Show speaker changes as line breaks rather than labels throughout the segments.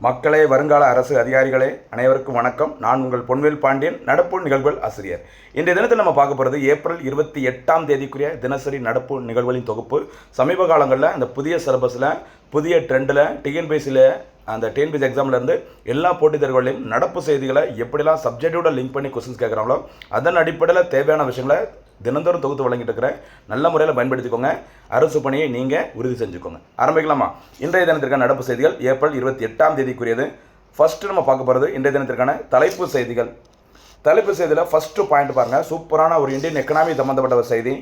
மக்களே, வருங்கால அரசு அதிகாரிகளே, அனைவருக்கும் வணக்கம். நான் உங்கள் பொன்வேல் பாண்டியன், நடப்பு நிகழ்வுகள் ஆசிரியர். இன்றைய தினத்தில் நம்ம பார்க்க போகிறது ஏப்ரல் 28 தினசரி நடப்பு நிகழ்வுகளின் தொகுப்பு. சமீப காலங்களில் அந்த புதிய சிலபஸில், புதிய ட்ரெண்டில், டிஎன்பிஎஸ்சியில் அந்த டிஎன்பிஎஸ்சி எக்ஸாம்லேருந்து எல்லா போட்டித் தேர்வுகளையும் நடப்பு செய்திகளை எப்படிலாம் சப்ஜெக்டோட லிங்க் பண்ணி கொஸ்டின்ஸ் கேட்குறாங்களோ அதன் அடிப்படையில் தேவையான விஷயங்களை தினந்தோறும் தொகுத்து வழங்கிட்டு இருக்கிறேன். நல்ல முறையில் பயன்படுத்திக்கோங்க. அரசு பணியை நீங்கள் உறுதி செஞ்சுக்கோங்க. ஆரம்பிக்கலாமா? இன்றைய தினத்திற்கான நடப்பு செய்திகள் ஏப்ரல் 28 ஃபஸ்ட்டு நம்ம பார்க்க போகிறது இன்றைய தினத்திற்கான தலைப்பு செய்திகள். தலைப்பு செய்தியில் ஃபஸ்ட்டு பாயிண்ட் பாருங்கள். சூப்பரான ஒரு இந்தியன் எக்கனாமி சம்மந்தப்பட்ட ஒரு செய்தி.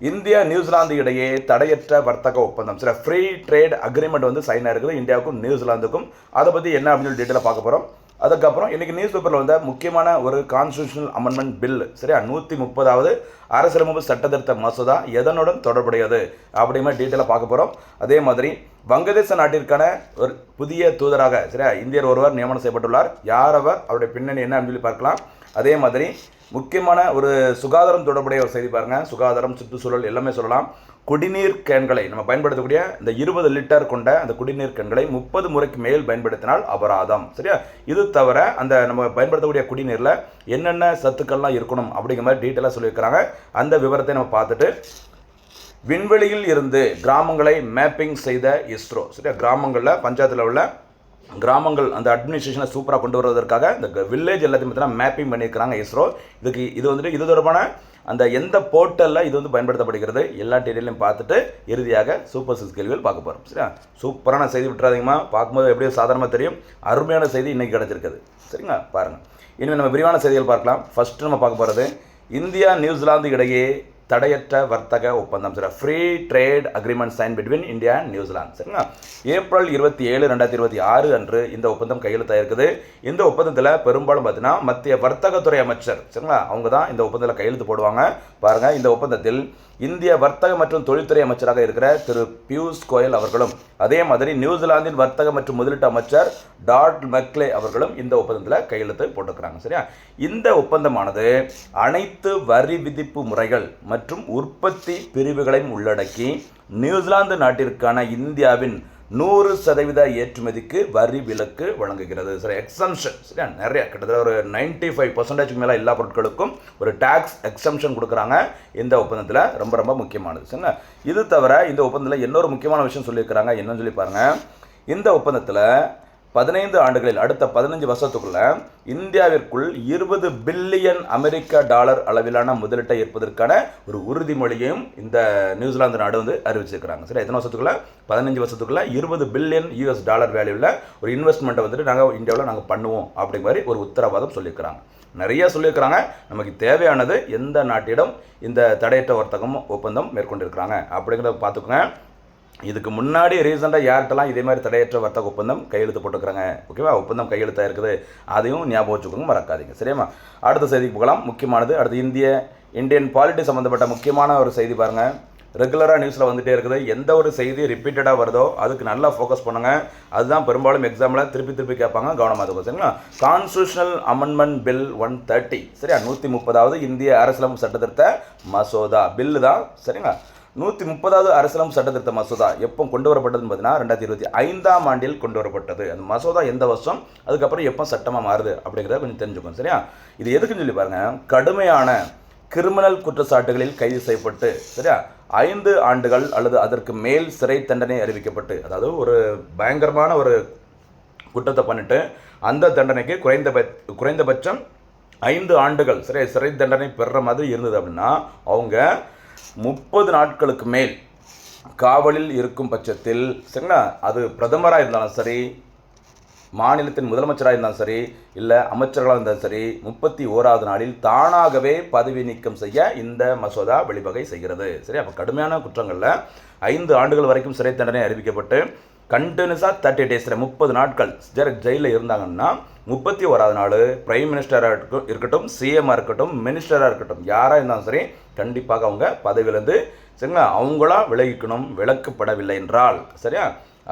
இந்தியா நியூசிலாந்து இடையே தடையற்ற வர்த்தக ஒப்பந்தம், சில ஃப்ரீ ட்ரேட் அக்ரிமெண்ட் வந்து சைன் ஆயிருக்குது இந்தியாவுக்கும் நியூசிலாந்துக்கும். அதை பற்றி என்ன அப்படின்னு சொல்லி டீட்டெயிலாக பார்க்க போகிறோம். அதுக்கப்புறம் இன்றைக்கி நியூஸ் பேப்பரில் வந்த முக்கியமான ஒரு கான்ஸ்டியூஷனல் அமெண்ட்மெண்ட் பில், சரியா, 130வது அரசியலமைப்பு சட்டத்திருத்த மசோதா எதனுடன் தொடர்புடையது அப்படிங்கிற டீட்டெயிலாக பார்க்க போகிறோம். அதே மாதிரி வங்கதேச நாட்டிற்கான ஒரு புதிய தூதராக, சரியா, இந்தியர் ஒருவர் நியமனம் செய்யப்பட்டுள்ளார். யார் அவர், அவருடைய பின்னணி என்ன அப்படின்னு சொல்லி பார்க்கலாம். அதே மாதிரி முக்கியமான ஒரு சுகாதாரம் தொடர்புடைய ஒரு செய்தி பாருங்கள். சுகாதாரம், சுற்றுச்சூழல் எல்லாமே சொல்லலாம். குடிநீர் கேன்களை நம்ம பயன்படுத்தக்கூடிய இந்த 20 லிட்டர் கொண்ட அந்த குடிநீர் கேன்களை 30 முறைக்கு மேல் பயன்படுத்தினால் அபராதம், சரியா. இது தவிர அந்த நம்ம பயன்படுத்தக்கூடிய குடிநீரில் என்னென்ன சத்துக்கள்லாம் இருக்கணும் அப்படிங்கிற மாதிரி டீட்டெயிலாக சொல்லியிருக்கிறாங்க. அந்த விவரத்தை நம்ம பார்த்துட்டு, விண்வெளியில் இருந்து கிராமங்களை மேப்பிங் செய்த இஸ்ரோ, சரியா, கிராமங்களில் பஞ்சாயத்தில் உள்ள கிராமங்கள் அந்த அட்மினிஸ்ட்ரேஷனை சூப்பராக கொண்டு வருவதற்காக இந்த வில்லேஜ் எல்லாத்தையும் பார்த்தீங்கன்னா மேப்பிங் பண்ணியிருக்கிறாங்க இஸ்ரோ. இது தொடர்பான அந்த எந்த போர்ட்டலில் இது வந்து பயன்படுத்தப்படுகிறது எல்லா டீட்டெயிலையும் பார்த்துட்டு இறுதியாக சூப்பர் 6 கேள்விகள் பார்க்க போகிறோம், சரியா. சூப்பரான செய்தி விட்டுறாதீங்கம்மா. பார்க்கும்போது எப்படியும் சாதாரணமாக தெரியும். அருமையான செய்தி இன்றைக்கி கிடச்சிருக்குது, சரிங்களா. பாருங்கள், இனிமேல் நம்ம விரிவான செய்திகள் பார்க்கலாம். ஃபஸ்ட்டு நம்ம பார்க்க போகிறது இந்தியா நியூசிலாந்து இடையே தடையற்ற வர்த்தக ஒப்பந்தம், சரி, free trade agreement sign between India and New Zealand, சரிங்களா. ஏப்ரல் 27, 2026 அன்று இந்த ஒப்பந்தம் கையெழுத்தாயிருக்குது. இந்த ஒப்பந்தத்தில் பெரும்பாலும் பார்த்தீங்கன்னா மத்திய வர்த்தகத்துறை அமைச்சர், சரிங்களா, அவங்க தான் இந்த ஒப்பந்தத்தில் கையெழுத்து போடுவாங்க. பாருங்கள், இந்த ஒப்பந்தத்தில் இந்திய வர்த்தக மற்றும் தொழில்துறை அமைச்சராக இருக்கிற திரு பியூஷ் கோயல் அவர்களும், அதே மாதிரி நியூசிலாந்தின் வர்த்தக மற்றும் முதலீட்டு அமைச்சர் டாட் மெக்லே அவர்களும் இந்த ஒப்பந்தத்தில் கையெழுத்து போட்டுக்கிறாங்க, சரியா. இந்த ஒப்பந்தமானது அனைத்து வரி விதிப்பு முறைகள் மற்றும் உற்பத்தி பிரிவுகளையும் உள்ளடக்கி நியூசிலாந்து நாட்டிற்கான இந்தியாவின் 100% ஏற்றுமதிக்கு வரி விலக்கு வழங்குகிறது, சரி, எக்ஸம்ஷன், சரியா. நிறைய கிட்டத்தட்ட ஒரு 95% மேலே எல்லா பொருட்களுக்கும் ஒரு டாக்ஸ் எக்ஸம்ஷன் கொடுக்குறாங்க இந்த ஒப்பந்தத்தில். ரொம்ப ரொம்ப முக்கியமானது, சரிங்களா. இது தவிர இந்த ஒப்பந்தத்தில் இன்னொரு முக்கியமான விஷயம் சொல்லியிருக்கிறாங்க. என்னன்னு சொல்லி பாருங்கள். இந்த ஒப்பந்தத்தில் 15 ஆண்டுகளில், அடுத்த 15 வருஷத்துக்குள்ள இந்தியாவிற்குள் 20 பில்லியன் அமெரிக்க டாலர் அளவிலான முதலீட்டை ஏற்பதற்கான ஒரு உறுதிமொழியையும் இந்த நியூசிலாந்து நாடு வந்து அறிவிச்சிருக்கிறாங்க, சரி. எத்தனை வருஷத்துக்குள்ள? 15 வருஷத்துக்குள்ள 20 பில்லியன் யூஎஸ் டாலர் வேல்யூவில் ஒரு இன்வெஸ்ட்மெண்ட்டை வந்துட்டு நாங்கள் இந்தியாவில் நாங்கள் பண்ணுவோம் அப்படிங்கிற மாதிரி ஒரு உத்தரவாதம் சொல்லியிருக்கிறாங்க. நிறைய சொல்லியிருக்கிறாங்க. நமக்கு தேவையானது எந்த நாட்டிடம் இந்த தடையற்ற வர்த்தகம் ஒப்பந்தம் மேற்கொண்டிருக்கிறாங்க அப்படிங்கிறத பார்த்துக்கோங்க. இதுக்கு முன்னாடி ரீசெண்டாக யார்கிட்டலாம் இதே மாதிரி தடையற்ற வர்த்தக ஒப்பந்தம் கையெழுத்து போட்டுக்கிறாங்க, ஓகேவா, ஒப்பந்தம் கையெழுத்தாக இருக்குது, அதையும் ஞாபகம் வச்சுக்கோங்க, மறக்காதீங்க, சரியாம்மா. அடுத்த செய்திக்கு போகலாம். முக்கியமானது அடுத்து இந்தியன் பாலிட்டி சம்மந்தப்பட்ட முக்கியமான ஒரு செய்தி பாருங்கள். ரெகுலராக நியூஸில் வந்துகிட்டே இருக்குது. எந்த ஒரு செய்தி ரிப்பீட்டடாக வருதோ அதுக்கு நல்லா ஃபோக்கஸ் பண்ணுங்கள். அதுதான் பெரும்பாலும் எக்ஸாமில் திருப்பி கேட்பாங்க. கவனமாக இருக்கும், சரிங்களா. கான்ஸ்டியூஷனல் அமெண்ட்மெண்ட் பில் 130, சரியா, 130வது இந்திய அரசியலமைப்பு சட்டத்திருத்த மசோதா பில்லு தான், சரிங்களா. 130வது அரசியலமைப்பு சட்டத்திருத்த மசோதா எப்போ கொண்டு வரப்பட்டதுன்னு பார்த்தீங்கன்னா 2025ஆம் ஆண்டில் கொண்டு வரப்பட்டது. அந்த மசோதா எந்த வருஷம், அதுக்கப்புறம் எப்போ சட்டமாக மாறுது அப்படிங்கிறத கொஞ்சம் தெரிஞ்சுக்கணும், சரியா. இது எதுக்குன்னு சொல்லி பாருங்கள். கடுமையான கிரிமினல் குற்றச்சாட்டுகளில் கைது செய்யப்பட்டு, சரியா, 5 ஆண்டுகள் அல்லது அதற்கு மேல் சிறை தண்டனை அறிவிக்கப்பட்டு, அதாவது ஒரு பயங்கரமான ஒரு குற்றத்தை பண்ணிட்டு அந்த தண்டனைக்கு குறைந்தபட்சம் 5 ஆண்டுகள், சரியா, சிறை தண்டனை பெறுற மாதிரி இருந்தது அப்படின்னா அவங்க 30 நாட்களுக்கு மேல் காவலில் இருக்கும் பட்சத்தில், சரிங்களா, அது பிரதமராக இருந்தாலும் சரி, மாநிலத்தின் முதலமைச்சராக இருந்தாலும் சரி, இல்லை அமைச்சர்களாக இருந்தாலும் சரி, 31வது நாளில் தானாகவே பதவி நீக்கம் செய்ய இந்த மசோதா வழிவகை செய்கிறது, சரி. அப்போ கடுமையான குற்றங்களில் 5 ஆண்டுகள் வரைக்கும் சிறை தண்டனை அறிவிக்கப்பட்டு கண்டினியூஸாக 30 டேஸ், 30 நாட்கள் ஜெயிலில் இருந்தாங்கன்னா 31வது நாள் பிரைம் மினிஸ்டராக இருக்கட்டும், சிஎம்மாக இருக்கட்டும், மினிஸ்டராக இருக்கட்டும், யாராக இருந்தாலும் சரி, கண்டிப்பாக அவங்க பதவியிலேருந்து, சரிங்களா, அவங்களாம் விலக்கப்படவில்லை என்றால், சரியா,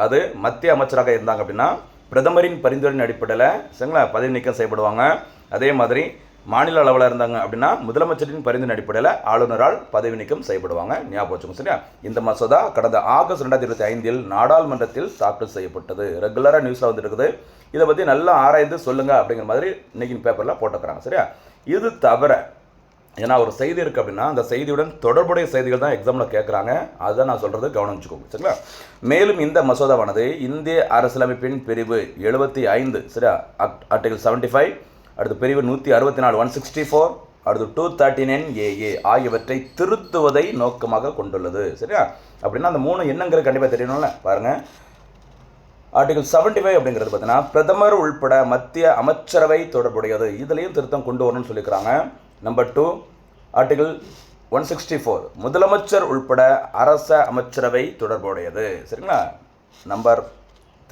அது மத்திய அமைச்சராக இருந்தாங்க அப்படின்னா பிரதமரின் பரிந்துரையின் அடிப்படையில், சரிங்களா, பதவி நீக்கம் செய்யப்படுவாங்க. அதே மாதிரி மாநில அளவில் இருந்தாங்க அப்படின்னா முதலமைச்சரின் பரிந்துரை அடிப்படையில் ஆளுநரால் பதவி நீக்கம் செய்யப்படுவாங்க. ஞாபகம் வச்சுக்கோங்க. சரியா? இந்த மசோதா கடந்த ஆகஸ்ட் 2025 நாடாளுமன்றத்தில் தாக்கல் செய்யப்பட்டது. ரெகுலராக நியூஸில் வந்துட்டு இருக்குது. இதை பற்றி நல்லா ஆராய்ந்து சொல்லுங்கள் அப்படிங்கிற மாதிரி இன்றைக்கி பேப்பரில் போட்டுக்கிறாங்க. சரியா? இது தவிர ஏன்னா ஒரு செய்தி இருக்குது அப்படின்னா அந்த செய்தியுடன் தொடர்புடைய செய்திகள் தான் எக்ஸாமில் கேட்குறாங்க. அதை நான் சொல்கிறது கவனம் வச்சுக்கோங்க. சரிங்களா? மேலும் இந்த மசோதாவானது இந்திய அரசியலமைப்பின் பிரிவு 75 சரியா, ஆர்டிகல் 75, அடுத்து பிரிவு 164 164, அடுத்து 239 AA ஆகியவற்றை திருத்துவதை நோக்கமாக கொண்டுள்ளது. சரியா? அப்படின்னா அந்த 3 என்னங்கிறது கண்டிப்பாக தெரியணும்ல. பாருங்கள், ஆர்டிகல் 75 அப்படிங்கிறது பார்த்தீங்கன்னா பிரதமர் உள்பட மத்திய அமைச்சரவை தொடர்புடையது. இதுலேயும் திருத்தம் கொண்டு வரணும்னு சொல்லியிருக்கிறாங்க. நம்பர் 2 ஆர்டிகல் 164 முதலமைச்சர் உள்பட அரச அமைச்சரவை தொடர்புடையது. சரிங்களா? நம்பர்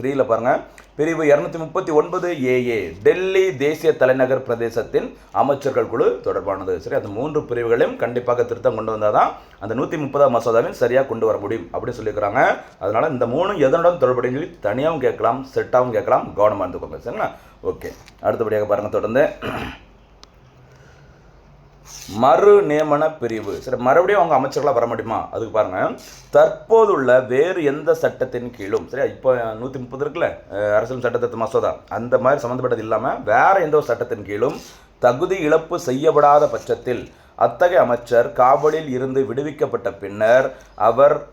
3ல பாருங்கள், பிரிவு 239 AA டெல்லி தேசிய தலைநகர் பிரதேசத்தின் அமைச்சர்கள் குழு தொடர்பானது. சரி, அந்த 3 பிரிவுகளையும் கண்டிப்பாக திருத்தம் கொண்டு வந்தால் தான் அந்த 130 மசோதாவின் சரியாக கொண்டு வர முடியும் அப்படின்னு சொல்லியிருக்கிறாங்க. அதனால் இந்த 3 எதனுடன் தொடர்புடைய தனியாகவும் கேட்கலாம், செட்டாகவும் கேட்கலாம். கவனமாக இருந்துக்கோங்க. சரிங்களா? ஓகே, அடுத்தபடியாக பாருங்கள், தொடர்ந்து மறு நியமன பிரிவு. சரி, மறுபடியும் அவங்க அமைச்சர்களாக வர முடியுமா? அதுக்கு பாருங்கள், தற்போதுள்ள வேறு எந்த சட்டத்தின் கீழும், சரியா, இப்போ 130 இருக்குல்ல அரசியல் சட்டத்திருத்த மசோதா, அந்த மாதிரி சம்மந்தப்பட்டது இல்லாமல் வேறு எந்த ஒரு சட்டத்தின் கீழும் தகுதி இழப்பு செய்யப்படாத பட்சத்தில் அத்தகைய அமைச்சர் காவலில் இருந்து விடுவிக்கப்பட்ட பின்னர்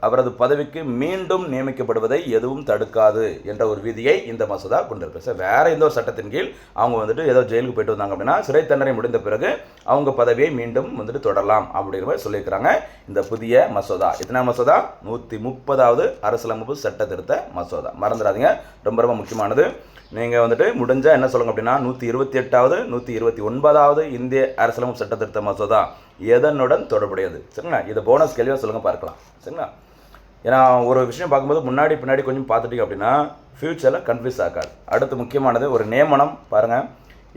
அவரது பதவிக்கு மீண்டும் நியமிக்கப்படுவதை எதுவும் தடுக்காது என்ற ஒரு விதியை இந்த மசோதா கொண்டிருக்கு. சார், வேறு எந்த ஒரு சட்டத்தின் கீழ் அவங்க வந்துட்டு ஏதோ ஜெயிலுக்கு போயிட்டு வந்தாங்க அப்படின்னா சிறை தண்டனை முடிந்த பிறகு அவங்க பதவியை மீண்டும் வந்துட்டு தொடரலாம் அப்படிங்கிற மாதிரி சொல்லியிருக்கிறாங்க இந்த புதிய மசோதா. எத்தனை மசோதா? 130வது அரசியலமைப்பு சட்ட திருத்த மசோதா. மறந்துடாதீங்க, ரொம்ப ரொம்ப முக்கியமானது. நீங்கள் வந்துட்டு முடிஞ்சால் என்ன சொல்லுங்கள் அப்படின்னா 128வது 129வது இந்திய அரசியலமைப்பு சட்ட திருத்த மசோதா எதனுடன் தொடர்புடையது? சரிங்களா? இதை போனஸ் கேள்வியாக சொல்லுங்கள், பார்க்கலாம். சரிங்களா? ஏன்னா ஒரு விஷயம் பார்க்கும்போது முன்னாடி பின்னாடி கொஞ்சம் பார்த்துட்டீங்க அப்படின்னா ஃப்யூச்சரில் கன்ஃபியூஸ் ஆகாது. அடுத்து முக்கியமானது ஒரு நியமனம். பாருங்கள்,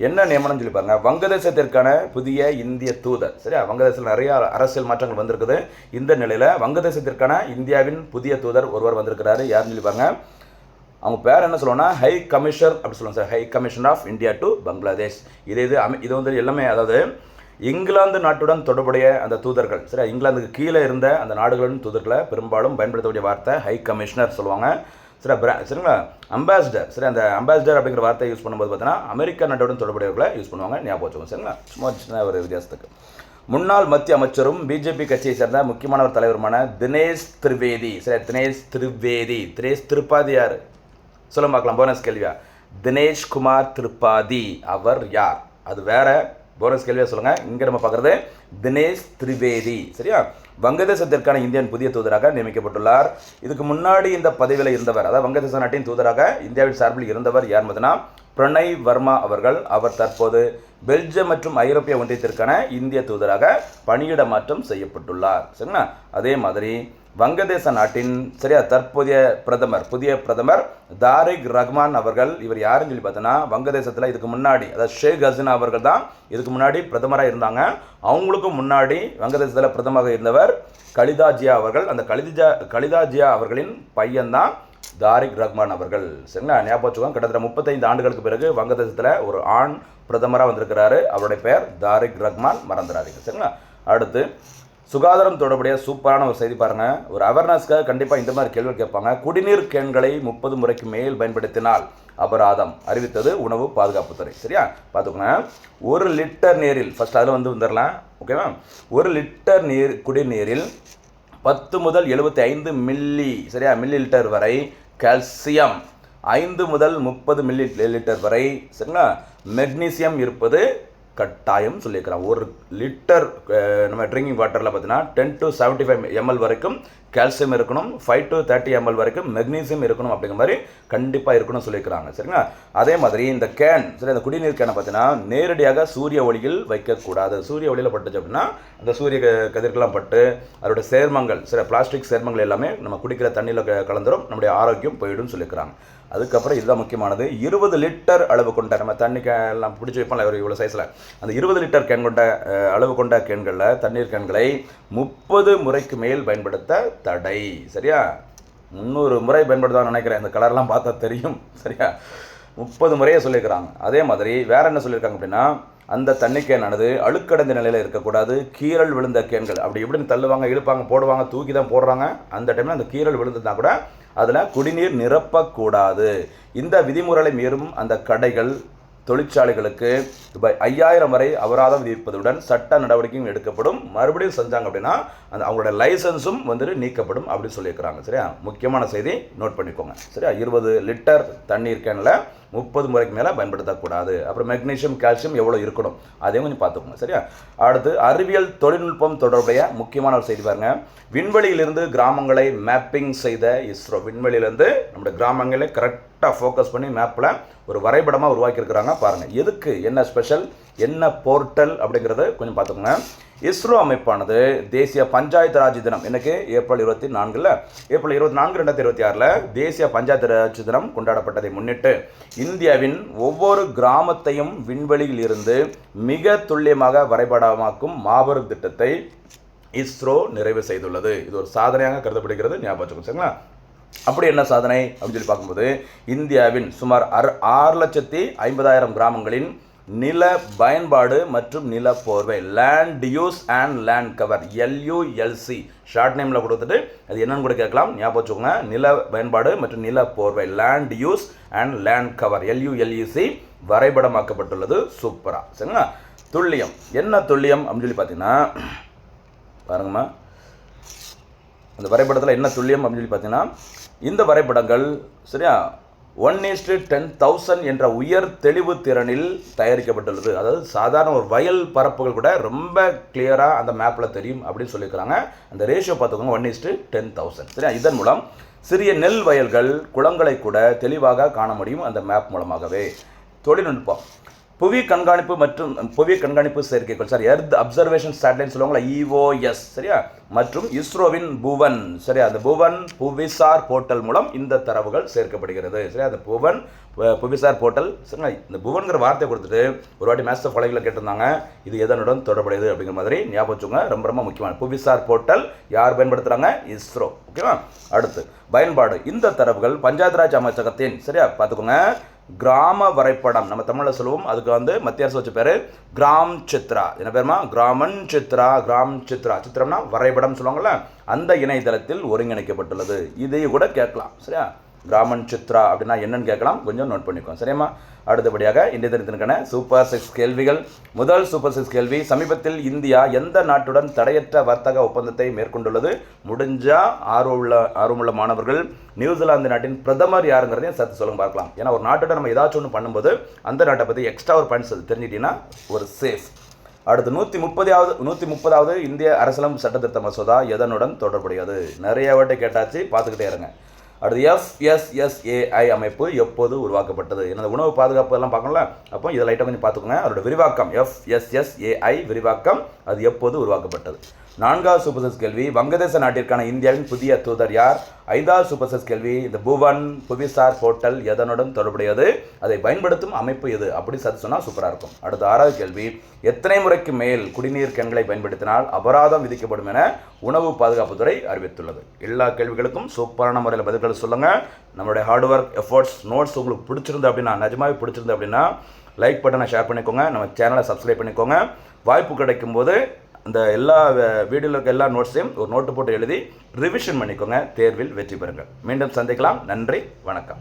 என்ன நியமனம் சொல்லி பாருங்கள். வங்கதேசத்திற்கான புதிய இந்திய தூதர். சரியா? வங்கதேசத்தில் நிறைய அரசியல் மாற்றங்கள் வந்திருக்குது. இந்த நிலையில் வங்கதேசத்திற்கான இந்தியாவின் புதிய தூதர் ஒருவர் வந்திருக்கிறாரு. யாருன்னு சொல்லி பாருங்கள். அவங்க பேர் என்ன சொல்லுவோன்னா ஹை கமிஷனர் அப்படி சொல்லுவாங்க sir. High commissioner of India to Bangladesh. இது வந்து எல்லாமே, அதாவது இங்கிலாந்து நாட்டுடன் தொடர்புடைய அந்த தூதர்கள். சரி, இங்கிலாந்துக்கு கீழே இருந்த அந்த நாடுகளின் தூதர்களை பெரும்பாலும் பயன்படுத்தக்கூடிய வார்த்தை ஹை கமிஷனர் சொல்லுவாங்க. சரிங்களா? அம்பாசிடர். சரி, அந்த அம்பாசிடர் அப்படிங்கிற வார்த்தையை யூஸ் பண்ணும்போது பார்த்தீங்கன்னா அமெரிக்கா நாட்டுடன் தொடர்புடையவர்களை யூஸ் பண்ணுவாங்க. ஞாபகம் வச்சுக்கோங்க. சரிங்களா? சும்மா சின்ன ஒரு வித்தியாசத்துக்கு. முன்னாள் மத்திய அமைச்சரும் பிஜேபி கட்சியை சேர்ந்த முக்கியமான தலைவருமான தினேஷ் திரிவேதி. சரி, தினேஷ் திரிபாதி யார் சொல்ல பார்க்கலாம். போனஸ் கேள்வியா? தினேஷ் குமார் திரிபாதி அவர் யார்? அது வேற. போனஸ் கேள்வியாக சொல்லுங்கள். இங்கே நம்ம பார்க்குறது தினேஷ் திரிவேதி. சரியா? வங்கதேசத்திற்கான இந்தியன் புதிய தூதராக நியமிக்கப்பட்டுள்ளார். இதுக்கு முன்னாடி இந்த பதவியில் இருந்தவர், அதாவது வங்கதேச நாட்டின் தூதராக இந்தியாவின் சார்பில் இருந்தவர் யார் பார்த்தீங்கன்னா பிரணய் வர்மா அவர்கள். அவர் தற்போது பெல்ஜியம் மற்றும் ஐரோப்பிய ஒன்றியத்திற்கான இந்திய தூதராக பணியிட மாற்றம் செய்யப்பட்டுள்ளார். சரிங்களா? அதே மாதிரி வங்கதேச நாட்டின் சரியா தற்போதைய புதிய பிரதமர் தாரிக் ரஹ்மான் அவர்கள். இவர் யாருன்னு சொல்லி பார்த்தோன்னா வங்கதேசத்தில் இதுக்கு முன்னாடி, அதாவது ஷேக் ஹசீனா அவர்கள் தான் இதுக்கு முன்னாடி பிரதமராக இருந்தாங்க. அவங்களுக்கும் முன்னாடி வங்கதேசத்தில் பிரதமராக இருந்தவர் கலிதா ஜியா அவர்கள். அந்த கலிதா ஜியா அவர்களின் பையன்தான் தாரிக் ரஹ்மான் அவர்கள். சரிங்களா? ஞாபகம் வச்சுக்கோங்க. கிட்டத்தட்ட 35 ஆண்டுகளுக்கு பிறகு வங்கதேசத்தில் ஒரு ஆண் பிரதமராக வந்திருக்கிறாரு. அவருடைய பெயர் தாரிக் ரஹ்மான். மறந்துடாதீங்க. சரிங்களா? அடுத்து சுகாதாரம் தொடர்புடைய சூப்பரான ஒரு செய்தி பாருங்கள். ஒரு அவேர்னஸ்க்காக கண்டிப்பாக இந்த மாதிரி கேள்வி கேட்பாங்க. குடிநீர் கேன்களை 30 முறைக்கு மேல் பயன்படுத்தினால் அபராதம் அறிவித்தது உணவு பாதுகாப்புத்துறை. சரியா? பார்த்துக்கோங்க. 1 லிட்டர் நீரில் ஃபஸ்ட் அதில் வந்துடலாம். ஓகேவா? 1 லிட்டர் குடிநீரில் 10 முதல் 75 மில்லி, சரியா, மில்லி லிட்டர் வரை கால்சியம், 5 முதல் 30 மில்லி லிட்டர் வரை சரிங்களா மெக்னீசியம் இருப்பது கட்டாயம் சொல்லியிருக்கிறான். 1 லிட்டர் நம்ம ட்ரிங்கிங் வாட்டரில் பார்த்தீங்கன்னா 10 to 75 ml வரைக்கும் கால்சியம் இருக்கணும், 5 to 30 ml வரைக்கும் மெக்னீசியம் இருக்கணும் அப்படிங்கிற மாதிரி கண்டிப்பாக இருக்கணும்னு சொல்லியிருக்கிறாங்க. சரிங்களா? அதே மாதிரி இந்த கேன், சரி, அந்த குடிநீர் கேனை பார்த்தீங்கன்னா நேரடியாக சூரிய ஒளியில் வைக்கக்கூடாது. சூரிய ஒளியில் பட்டுச்சு அப்படின்னா அந்த சூரிய கதிர்கள்லாம் பட்டு அதோட சேர்மங்கள், சரி, பிளாஸ்டிக் சேர்மங்கள் எல்லாமே நம்ம குடிக்கிற தண்ணியில் கலந்துரும், நம்முடைய ஆரோக்கியம் போயிடும்னு சொல்லியிருக்கிறாங்க. அதுக்கப்புறம் இதுதான் முக்கியமானது. 20 லிட்டர் அளவு கொண்ட நம்ம தண்ணி கேன்லாம் பிடிச்சி வைப்போம்ல இவ்வளோ சைஸில், அந்த 20 லிட்டர் கேன் கொண்ட அளவு கொண்ட கேன்களில் தண்ணீர் கேன்களை 30 முறைக்கு மேல் பயன்படுத்த தடை. சரியா? 300 முறை பயன்படுத்தான்னு நினைக்கிறேன். இந்த கலர்லாம் பார்த்தா தெரியும். சரியா? 30 முறையே சொல்லியிருக்கிறாங்க. அதே மாதிரி வேறு என்ன சொல்லியிருக்காங்க அப்படின்னா அந்த தண்ணி கேனானது அழுக்கடைந்த நிலையில் இருக்கக்கூடாது. கீறல் விழுந்த கேன்கள் அப்படி இப்படின்னு தள்ளுவாங்க, இழுப்பாங்க, போடுவாங்க, தூக்கி தான் போடுறாங்க. அந்த டைமில் அந்த கீறல் விழுந்ததுனா கூட அதில் குடிநீர் நிரப்பக்கூடாது. இந்த விதிமுறைகளை மீறும் அந்த கடைகள், தொழிற்சாலைகளுக்கு ரூபாய் 5000 வரை அபராதம் விதிப்பதுடன் சட்ட நடவடிக்கையும் எடுக்கப்படும். மறுபடியும் செஞ்சாங்க அப்படின்னா அந்த அவங்களோட லைசன்ஸும் நீக்கப்படும் அப்படின்னு சொல்லியிருக்கிறாங்க. சரியா, முக்கியமான செய்தி நோட் பண்ணிக்கோங்க. சரியா, 20 லிட்டர் தண்ணீர் கேனில் 30 முறைக்கு மேலே பயன்படுத்தக்கூடாது. அப்புறம் மெக்னீஷியம், கால்சியம் எவ்வளோ இருக்கணும் அதையும் கொஞ்சம் பார்த்துக்கோங்க. சரியா, அடுத்து அறிவியல் தொழில்நுட்பம் தொடர்புடைய முக்கியமான ஒரு செய்தி பாருங்க. விண்வெளியிலிருந்து கிராமங்களை மேப்பிங் செய்த இஸ்ரோ. விண்வெளியிலேருந்து நம்முடைய கிராமங்களை கரெக்டாக ஃபோக்கஸ் பண்ணி மேப்பில் ஒரு வரைபடமாக உருவாக்கியிருக்கிறாங்க. பாருங்கள், எதுக்கு, என்ன ஸ்பெஷல், என்ன போர்ட்டல் அப்படிங்கிறத கொஞ்சம் பார்த்துக்கோங்க. இஸ்ரோ அமைப்பானது தேசிய பஞ்சாயத்து ராஜ் தினம் இன்னைக்கு ஏப்ரல் 24 ஏப்ரல் 24 2026 தேசிய பஞ்சாயத்து ராஜ் தினம் கொண்டாடப்பட்டதை முன்னிட்டு இந்தியாவின் ஒவ்வொரு கிராமத்தையும் விண்வெளியில் இருந்து மிக துல்லியமாக வரைபடமாக்கும் மாபெரும் திட்டத்தை இஸ்ரோ நிறைவு செய்துள்ளது. இது ஒரு சாதனையாக கருதப்படுகிறது. ஞாபகம் வச்சுக்கோங்க. சரிங்களா, அப்படி என்ன சாதனை அப்படின்னு சொல்லி பார்க்கும்போது இந்தியாவின் சுமார் 6,50,000 கிராமங்களின் நில பயன்பாடு மற்றும் நில போர்வை, land use and land cover, LULC short நேமில் கொடுத்துட்டு அது என்னன்னு கூட கேட்கலாம். ஞாபகம் வச்சுக்கோங்க. நில பயன்பாடு மற்றும் நில போர்வை, land use and land cover, LULEC வரைபடமாக்கப்பட்டுள்ளது. சூப்பரா. சரிங்களா, துல்லியம், என்ன துல்லியம் அப்படின்னு சொல்லி பார்த்தீங்கன்னா பாருங்கம்மா, அந்த வரைபடத்தில் என்ன துல்லியம் அப்படின்னு சொல்லி பார்த்தீங்கன்னா இந்த வரைபடங்கள் சரியா 1:10,000 என்ற உயர் தெளிவு திறனில் தயாரிக்கப்பட்டுள்ளது. அதாவது சாதாரண ஒரு வயல் பரப்புகள் கூட ரொம்ப கிளியராக அந்த மேப்பில் தெரியும் அப்படின்னு சொல்லியிருக்கிறாங்க. அந்த ரேஷியோ பார்த்துக்கோங்க, 1:10,000. சரியா, இதன் மூலம் சிறிய நெல் வயல்கள், குளங்களை கூட தெளிவாக காண முடியும் அந்த மேப் மூலமாகவே. தொழில்நுட்பம், புவி கண்காணிப்பு மற்றும் புவி கண்காணிப்பு செயற்கைக்கோள், சாரி எர்த் அப்சர்வேஷன் சேட்டலைட் சொல்லுவாங்களா, EOS. சரியா, மற்றும் இஸ்ரோவின் புவன். சரியா, அந்த புவன் புவிசார் போர்ட்டல் மூலம் இந்த தரவுகள் சேர்க்கப்படுகிறது. சரியா, அந்த புவன் புவிசார் போர்ட்டல். சரிங்களா, இந்த புவன்கிற வார்த்தையை கொடுத்துட்டு ஒரு வாட்டி மேட்ச் கொலைகளை கேட்டிருந்தாங்க, இது எதனுடன் தொடர்புடையது அப்படிங்கிற மாதிரி ஞாபகம் வச்சுங்க. ரொம்ப ரொம்ப முக்கியமான புவிசார் போர்ட்டல் யார் பயன்படுத்துகிறாங்க, இஸ்ரோ. ஓகேவா. அடுத்து பயன்பாடு, இந்த தரவுகள் பஞ்சாயத்து ராஜ் அமைச்சகத்தின் சரியா பார்த்துக்கோங்க கிராம வரைபடம், நம்ம தமிழில் சொல்லுவோம், அதுக்கு மத்திய அரசு வச்ச பேர் கிராம் சித்ரா. என்ன பேருமா, கிராமன் சித்ரா. கிராம் சித்ரா, சித்திரம்னா வரைபடம் சொல்லுவாங்கள்ல, அந்த இணையதளத்தில் ஒருங்கிணைக்கப்பட்டுள்ளது. இதையும் கூட கேட்கலாம். சரியா, கிராமன் சித்ரா அப்படின்னா என்னன்னு கேட்கலாம், கொஞ்சம் நோட் பண்ணிக்கோங்க. சரியாம்மா. அடுத்தபடியாக இன்றைய தினத்திற்கான சூப்பர் 6 கேள்விகள். முதல் சூப்பர் 6 கேள்வி, சமீபத்தில் இந்தியா எந்த நாட்டுடன் தடையற்ற வர்த்தக ஒப்பந்தத்தை மேற்கொண்டுள்ளது? முடிஞ்சா ஆர்வமுள்ள மாணவர்கள் நியூசிலாந்து நாட்டின் பிரதமர் யாருங்கிறதையும் சேர்த்து சொல்லுங்க பார்க்கலாம். ஏன்னா ஒரு நாட்டோட நம்ம ஏதாச்சும் ஒன்று பண்ணும்போது அந்த நாட்டை பற்றி எக்ஸ்ட்ரா ஒரு பாயிண்ட்ஸ் தெரிஞ்சிட்டீங்கன்னா ஒரு சேஃப். அடுத்து 130வது இந்திய அரசியலமைப்பு சட்டத்திருத்த மசோதா எதனுடன் தொடர்புடையது? நிறைய வாட்டி கேட்டாச்சு, பார்த்துக்கிட்டே இருங்க. அடுத்து FSSAI அமைப்பு எப்போது உருவாக்கப்பட்டது? எனது உணவு பாதுகாப்பு எல்லாம் பார்க்கணும்ல, அப்போ இதை லைட்டாக கொஞ்சம் பார்த்துக்கோங்க. அதோட விரிவாக்கம் FSSAI விரிவாக்கம் அது எப்போது உருவாக்கப்பட்டது? 4வது சூப்பர் 6 கேள்வி, வங்கதேச நாட்டிற்கான இந்தியாவின் புதிய தூதர் யார்? 5வது சூப்பர் 6 கேள்வி, இந்த புவன் புவிசார் போர்ட்டல் எதனுடன் தொடர்புடையது? அதை பயன்படுத்தும் அமைப்பு எது? அப்படி சத்து சொன்னால் சூப்பராக இருக்கும். அடுத்த 6வது கேள்வி, எத்தனை முறைக்கு மேல் குடிநீர் கேன்களை பயன்படுத்தினால் அபராதம் விதிக்கப்படும் என உணவு பாதுகாப்புத்துறை அறிவித்துள்ளது? எல்லா கேள்விகளுக்கும் சூப்பரான முறையில் பதில்கள் சொல்லுங்கள். நம்மளுடைய ஹார்ட் ஒர்க் எஃபோர்ட்ஸ் நோட்ஸ் உங்களுக்கு பிடிச்சிருந்து அப்படின்னா, நிஜமாவே பிடிச்சிருந்து அப்படின்னா லைக் பட்டனை ஷேர் பண்ணிக்கோங்க, நம்ம சேனலை சப்ஸ்கிரைப் பண்ணிக்கோங்க. வாய்ப்பு கிடைக்கும் போது இந்த எல்லா வீடியோவில் இருக்க எல்லா நோட்ஸையும் ஒரு நோட்டு போட்டு எழுதி ரிவிஷன் பண்ணிக்கோங்க. தேர்வில் வெற்றி பெறுங்கள். மீண்டும் சந்திக்கலாம். நன்றி, வணக்கம்.